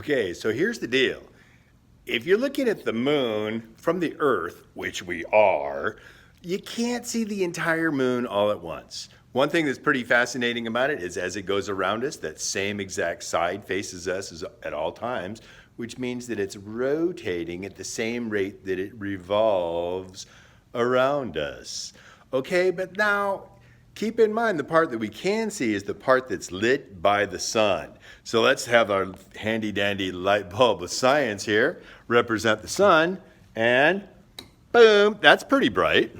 Okay, so here's the deal. If you're looking at the moon from the Earth, which we are, you can't see the entire moon all at once. One thing that's pretty fascinating about it is as it goes around us, that same exact side faces us at all times, which means that it's rotating at the same rate that it revolves around us. Okay, but now keep in mind the part that we can see is the part that's lit by the sun. So let's have our handy dandy light bulb of science here represent the sun, and boom, that's pretty bright.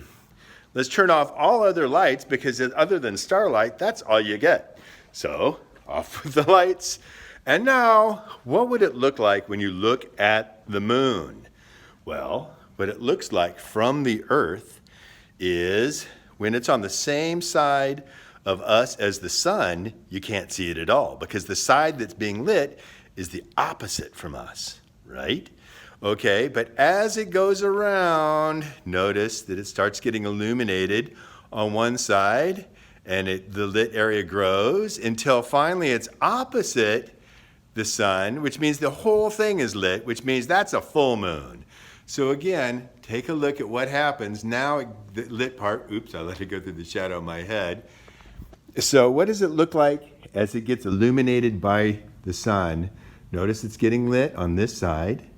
Let's turn off all other lights because other than starlight, that's all you get. So off with the lights. And now, what would it look like when you look at the moon? Well, what it looks like from the Earth is when it's on the same side of us as the sun, you can't see it at all because the side that's being lit is the opposite from us, right? Okay, but as it goes around, notice that it starts getting illuminated on one side and the lit area grows until finally it's opposite the sun, which means the whole thing is lit, which means that's a full moon. So again, take a look at what happens. Now the lit part, oops, I let it go through the shadow of my head. So what does it look like as it gets illuminated by the sun? Notice it's getting lit on this side.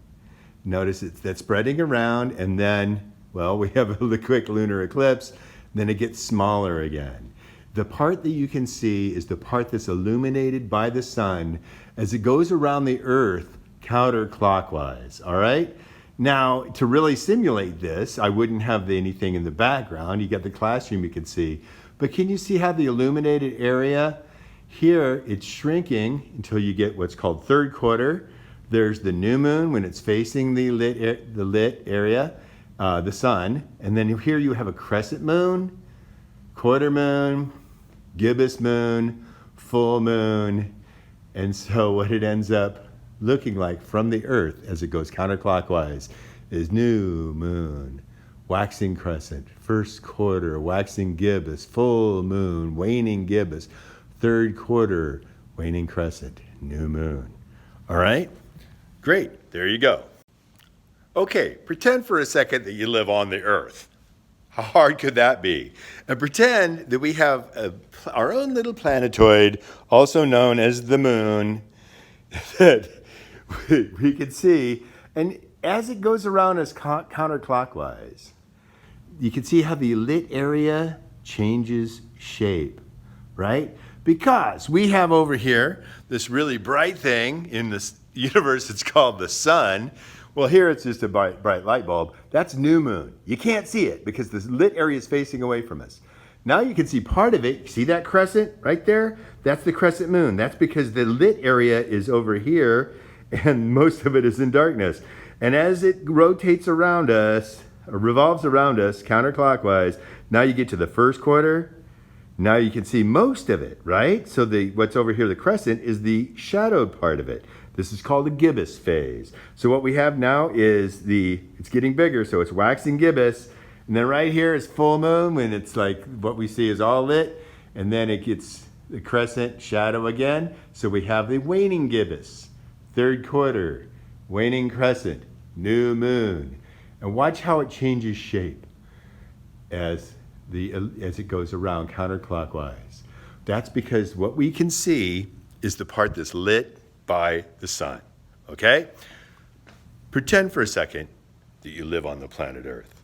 Notice that's spreading around, and then, well, we have a quick lunar eclipse, then it gets smaller again. The part that you can see is the part that's illuminated by the sun as it goes around the Earth counterclockwise, all right? Now, to really simulate this, I wouldn't have anything in the background. You got the classroom you can see. But can you see how the illuminated area, here it's shrinking until you get what's called third quarter. There's the new moon when it's facing the lit area, the sun. And then here you have a crescent moon, quarter moon, gibbous moon, full moon. And so what it ends up looking like from the Earth as it goes counterclockwise is new moon, waxing crescent, first quarter, waxing gibbous, full moon, waning gibbous, third quarter, waning crescent, new moon. All right? Great, there you go. Okay, pretend for a second that you live on the Earth. How hard could that be? And pretend that we have our own little planetoid, also known as the moon, that we can see. And as it goes around us counterclockwise, you can see how the lit area changes shape, right? Because we have over here this really bright thing in this universe, it's called the sun. Well, here it's just a bright light bulb. That's new moon. You can't see it because the lit area is facing away from us. Now you can see part of it. See that crescent right there? That's the crescent moon. That's because the lit area is over here and most of it is in darkness. And as it rotates around us, or revolves around us counterclockwise, now you get to the first quarter. Now you can see most of it, right? So what's over here, the crescent, is the shadowed part of it. This is called the gibbous phase. So what we have now is it's getting bigger, so it's waxing gibbous. And then right here is full moon when it's like what we see is all lit. And then it gets the crescent shadow again. So we have the waning gibbous, third quarter, waning crescent, new moon. And watch how it changes shape as it goes around counterclockwise. That's because what we can see is the part that's lit by the sun, okay? Pretend for a second that you live on the planet Earth.